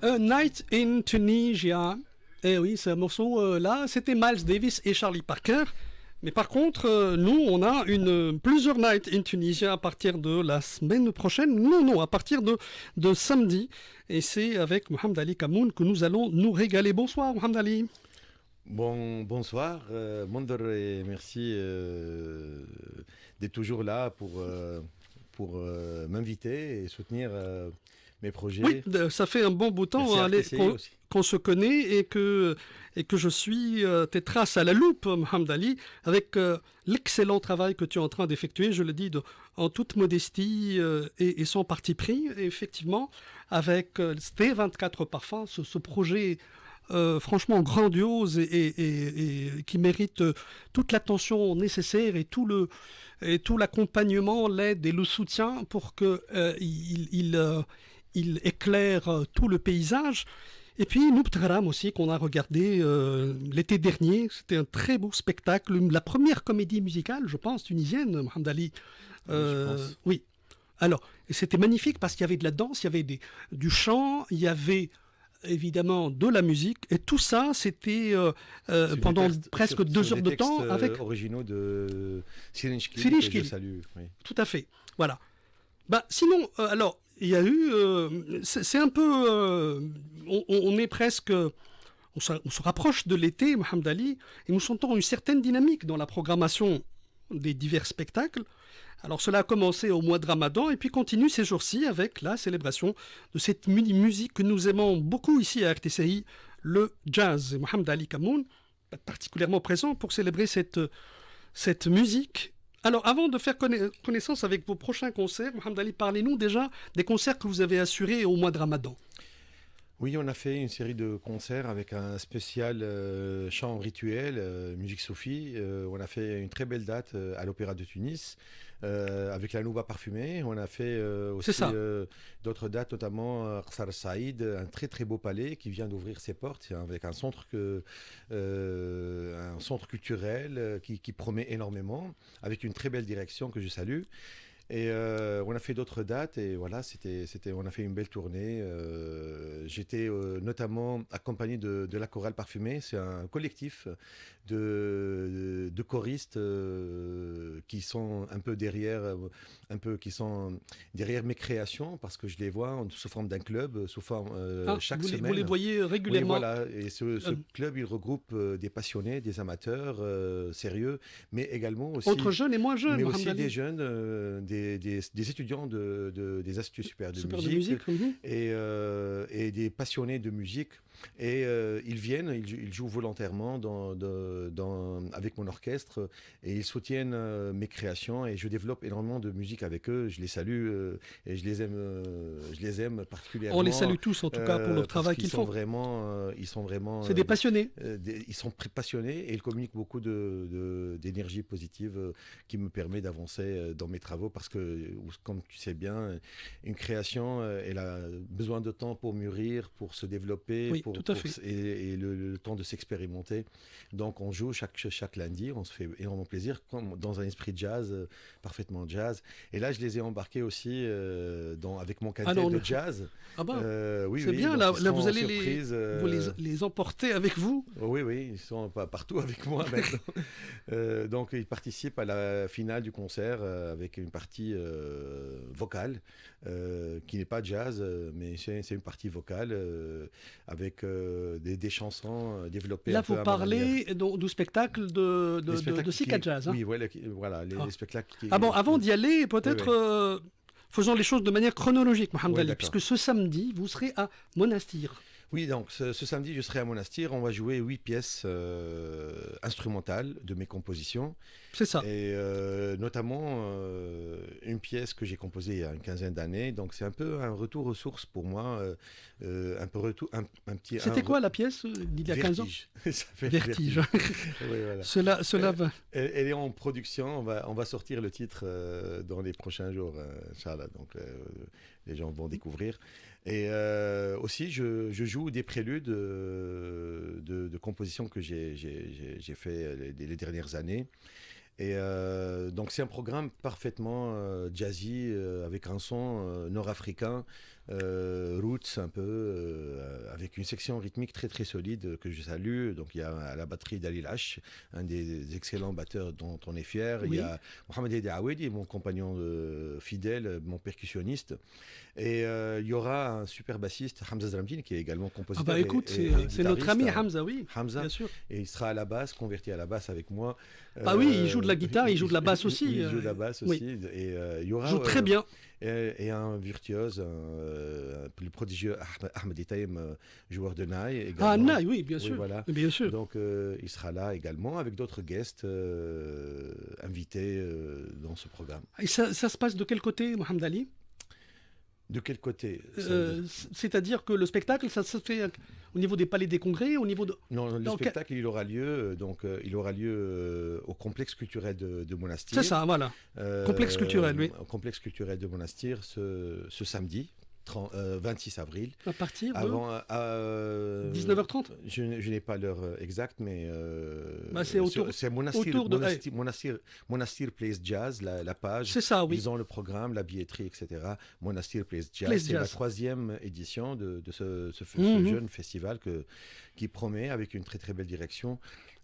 A Night in Tunisia. Eh oui, c'est un morceau là, c'était Miles Davis et Charlie Parker. Mais par contre, nous, on a plusieurs Nights in Tunisia à partir de la semaine prochaine. Non, à partir de samedi. Et c'est avec Mohamed Ali Kamoun que nous allons nous régaler. Bonsoir, Mohamed Ali. Bonsoir, Mondor, et merci d'être toujours là pour m'inviter et soutenir mes projets. Oui, ça fait un bon bout de temps qu'on se connaît et que je suis tes traces à la loupe, Mohamed Ali, avec l'excellent travail que tu es en train d'effectuer, je le dis en toute modestie et sans parti pris. Et effectivement, avec tes 24 parfums, ce projet franchement grandiose et qui mérite toute l'attention nécessaire et tout l'accompagnement, l'aide et le soutien pour que il éclaire tout le paysage. Et puis Noub Traram aussi, qu'on a regardé l'été dernier. C'était un très beau spectacle, la première comédie musicale, je pense, tunisienne, Mohamed Ali. Oui. Alors, c'était magnifique parce qu'il y avait de la danse, il y avait du chant, il y avait évidemment de la musique, et tout ça c'était pendant presque 2 heures de temps avec originaux de Silinchki, que je salue. Oui. Tout à fait, voilà. Sinon, alors il y a eu c'est un peu on est presque on se rapproche de l'été, Mohamed Ali, et nous sentons une certaine dynamique dans la programmation des divers spectacles. Alors cela a commencé au mois de Ramadan et puis continue ces jours-ci avec la célébration de cette musique que nous aimons beaucoup ici à RTCI, le jazz. Et Mohamed Ali Kamoun est particulièrement présent pour célébrer cette musique. Alors avant de faire connaissance avec vos prochains concerts, Mohamed Ali, parlez-nous déjà des concerts que vous avez assurés au mois de Ramadan. Oui, on a fait une série de concerts avec un spécial chant rituel, musique soufie. On a fait une très belle date à l'Opéra de Tunis avec la Nouba parfumée. On a fait aussi d'autres dates, notamment Rsar Saïd, un très très beau palais qui vient d'ouvrir ses portes avec un centre culturel qui promet énormément, avec une très belle direction que je salue. Et on a fait d'autres dates et voilà, on a fait une belle tournée. J'étais notamment accompagné de la Chorale Parfumée. C'est un collectif de choristes qui sont un peu derrière mes créations, parce que je les vois sous forme d'un club, sous forme chaque semaine. Vous les voyez régulièrement. Oui, voilà. Et ce club, il regroupe des passionnés, des amateurs sérieux, mais également aussi autres jeunes et moins jeunes, mais aussi des jeunes, des étudiants des instituts supérieurs de musique, et des passionnés de musique. Et ils viennent, ils jouent volontairement avec mon orchestre, et ils soutiennent mes créations, et je développe énormément de musique avec eux. Je les salue et je les aime particulièrement. On les salue tous en tout cas pour le travail qu'ils font. Ils sont vraiment. C'est des passionnés. Ils sont passionnés et ils communiquent beaucoup d'énergie positive qui me permet d'avancer dans mes travaux, parce que, comme tu sais bien, une création, elle a besoin de temps pour mûrir, pour se développer. Oui, tout à fait. Et le temps de s'expérimenter. Donc on joue chaque lundi, on se fait énormément plaisir, comme dans un esprit jazz, parfaitement jazz. Et là, je les ai embarqués aussi avec mon quintet de jazz. Oui, c'est bien, là vous allez les emporter avec vous. Oui, ils sont partout avec moi maintenant. Donc ils participent à la finale du concert avec une partie vocale qui n'est pas jazz, mais c'est une partie vocale avec des chansons développées. Là, vous parlez du spectacle de Sika Jazz. Oui, voilà, les spectacles qui... Avant d'y aller, peut-être faisons les choses de manière chronologique, Mohamed Ali, puisque ce samedi, vous serez à Monastir. Oui, donc ce samedi, je serai à Monastir. On va jouer 8 pièces instrumentales de mes compositions. C'est ça. Et notamment une pièce que j'ai composée il y a une quinzaine d'années. Donc c'est un peu un retour aux sources pour moi. Un petit. C'était quoi la pièce d'il y a 15 ans? Ça fait Vertige. Oui, voilà. Cela va. Elle est en production. On va sortir le titre dans les prochains jours, Inch'Allah. Donc les gens vont découvrir. Et aussi, je joue des préludes de compositions que j'ai fait les dernières années. Et donc c'est un programme parfaitement jazzy, avec un son nord-africain, roots un peu, avec une section rythmique très très solide que je salue. Donc il y a à la batterie Dalil H, un des excellents batteurs dont on est fier. Oui. Il y a Mohamed Edi Aouedi, mon compagnon fidèle, mon percussionniste. Et il y aura un super bassiste, Hamza Zramdin, qui est également compositeur. Ah bah écoute, c'est notre ami Hamza, oui. Hamza, bien sûr. Et il sera à la basse, converti à la basse avec moi. Ah oui, il joue de la guitare, il joue de la basse aussi. Il joue de la basse aussi. Oui. Et il y aura, il joue très bien. Et un virtuose, le prodigieux Ahmed Itaïm, joueur de Naï également. Ah, Naï, oui, bien sûr. Oui, voilà. Bien sûr. Donc il sera là également avec d'autres guests invités dans ce programme. Et ça se passe de quel côté, Mohamed Ali? De quel côté? C'est-à-dire que le spectacle, ça se fait au niveau des palais des congrès, au niveau de... Non, le spectacle, il aura lieu, au complexe culturel de Monastir. C'est ça, voilà. Complexe culturel, oui. Au complexe culturel de Monastir ce samedi. 26 avril. À partir avant, de 19h30. Je n'ai pas l'heure exacte, mais c'est autour Monastir Plays Jazz, la page. C'est ça, oui. Ils ont le programme, la billetterie, etc. Monastir Plays Jazz. C'est la 3e édition de ce jeune festival qui promet avec une très très belle direction.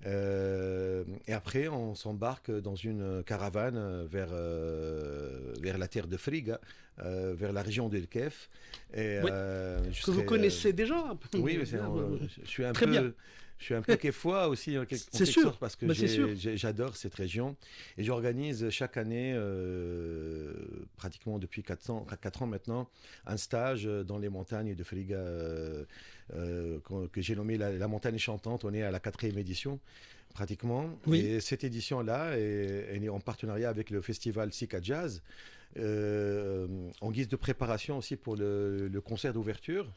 Et après, on s'embarque dans une caravane vers la terre de Friga, vers la région d'El Kef. Vous connaissez déjà. Oui, je suis un très peu... bien. Je suis un peu quefois aussi, en quelque sorte, parce que j'adore cette région. Et j'organise chaque année, pratiquement depuis 4 ans maintenant, un stage dans les montagnes de Friga, que j'ai nommé la montagne chantante. On est à la 4e édition, pratiquement. Oui. Et cette édition-là est en partenariat avec le festival Sika Jazz, en guise de préparation aussi pour le concert d'ouverture.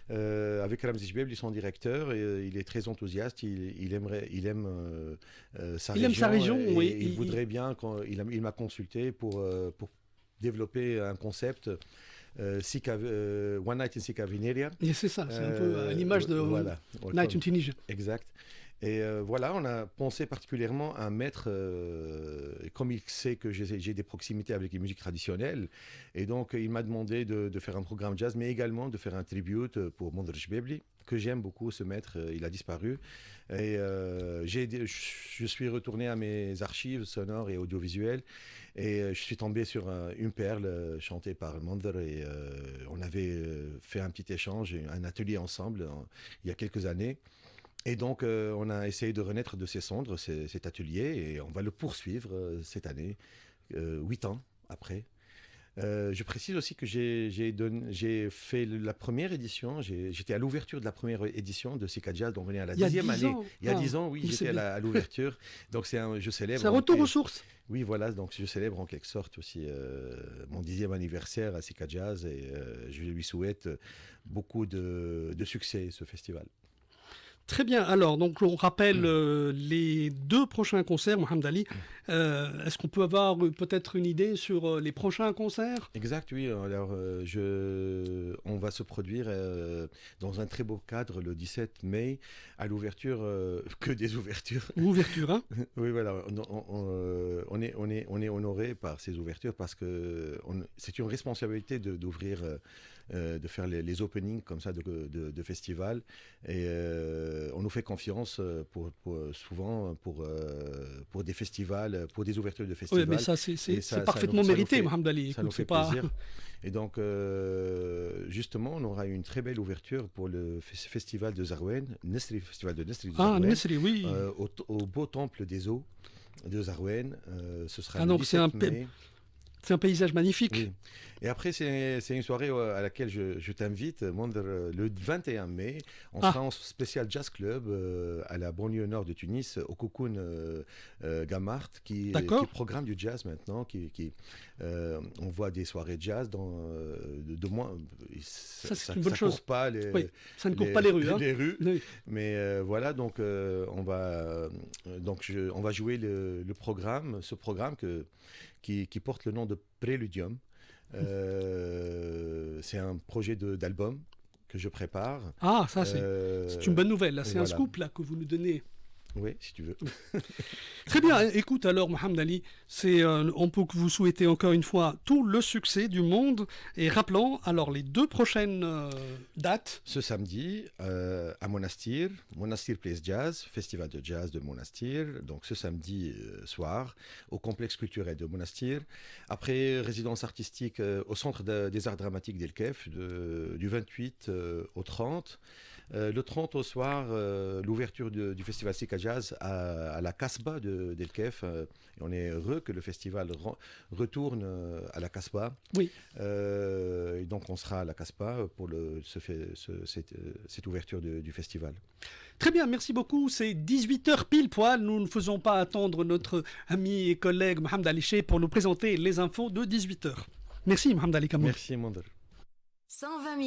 Avec Ramzi Jbebli, son directeur, il est très enthousiaste, il aime sa région. Il aime sa région, oui. Il voudrait bien, il m'a consulté pour développer un concept, One Night in Sika Vineria. Et c'est ça, c'est un peu à l'image de Night in Tunisia. Exact. Et voilà, on a pensé particulièrement à mettre, comme il sait que j'ai des proximités avec les musiques traditionnelles, et donc il m'a demandé de faire un programme jazz, mais également de faire un tribute pour Mondr Jbebli, que j'aime beaucoup, ce maître, il a disparu. Et je suis retourné à mes archives sonores et audiovisuelles, et je suis tombé sur une perle chantée par Mondr, et on avait fait un petit échange, un atelier ensemble il y a quelques années. Et donc, on a essayé de renaître de ses cendres, cet atelier, et on va le poursuivre cette année, 8 ans après. Je précise aussi que j'ai fait la première édition, j'étais à l'ouverture de la première édition de Sika Jazz, donc on est à la 10e année. Il y a 10 ans, oui, j'étais à l'ouverture. Donc je célèbre. C'est un retour aux sources. Oui, voilà, donc je célèbre en quelque sorte aussi mon 10e anniversaire à Sika Jazz, et je lui souhaite beaucoup de succès, ce festival. Très bien. Alors, donc, on rappelle les 2 prochains concerts, Mohamed Ali. Est-ce qu'on peut avoir peut-être une idée sur les prochains concerts? Exact, oui. Alors, on va se produire dans un très beau cadre le 17 mai à l'ouverture, que des ouvertures. Ouverture, hein? Oui, voilà. On est honoré par ces ouvertures parce que c'est une responsabilité d'ouvrir. De faire les openings comme ça de festivals, et on nous fait confiance souvent pour des festivals, pour des ouvertures de festivals. Oui, mais ça c'est parfaitement mérité, Mohamed Ali. Ça nous fait plaisir. Et donc justement, on aura une très belle ouverture pour le festival de Zarouen, Nesri, festival de Nesri. Ah, Nesri, oui. Au beau temple des eaux de Zarouen. Ce sera le 17 mai. C'est un paysage magnifique. Oui. Et après, c'est une soirée à laquelle je t'invite, Mondr, le 21 mai. On sera en spécial jazz club à la banlieue nord de Tunis, au Cocoon Gamart, qui programme du jazz maintenant. On voit des soirées jazz de moins. Ça, une bonne chose. Ça ne court pas les rues. Les rues. Oui. Mais voilà, donc on va jouer ce programme qui porte le nom de Préludium. C'est un projet d'album que je prépare. Ah, ça c'est une bonne nouvelle. Là. C'est un scoop là, que vous nous donnez. Oui, si tu veux. Très bien. Écoute, alors, Mohamed Ali, on peut que vous souhaiter encore une fois tout le succès du monde. Et rappelons alors les 2 prochaines dates. Ce samedi, à Monastir, Monastir Place Jazz, festival de jazz de Monastir. Donc ce samedi soir, au complexe culturel de Monastir. Après, résidence artistique au Centre des Arts Dramatiques d'El-Kef, du 28 au 30. Le 30 au soir, l'ouverture du festival Sika Jazz à la Casbah d'El-Kef. Et on est heureux que le festival retourne à la Casbah. Oui. Et donc on sera à la Casbah pour cette ouverture du festival. Très bien, merci beaucoup. C'est 18h pile poil. Nous ne faisons pas attendre notre ami et collègue Mohamed Ali Cheikh pour nous présenter les infos de 18h. Merci Mohamed Ali Kamoul. Merci Mandel. 120 000.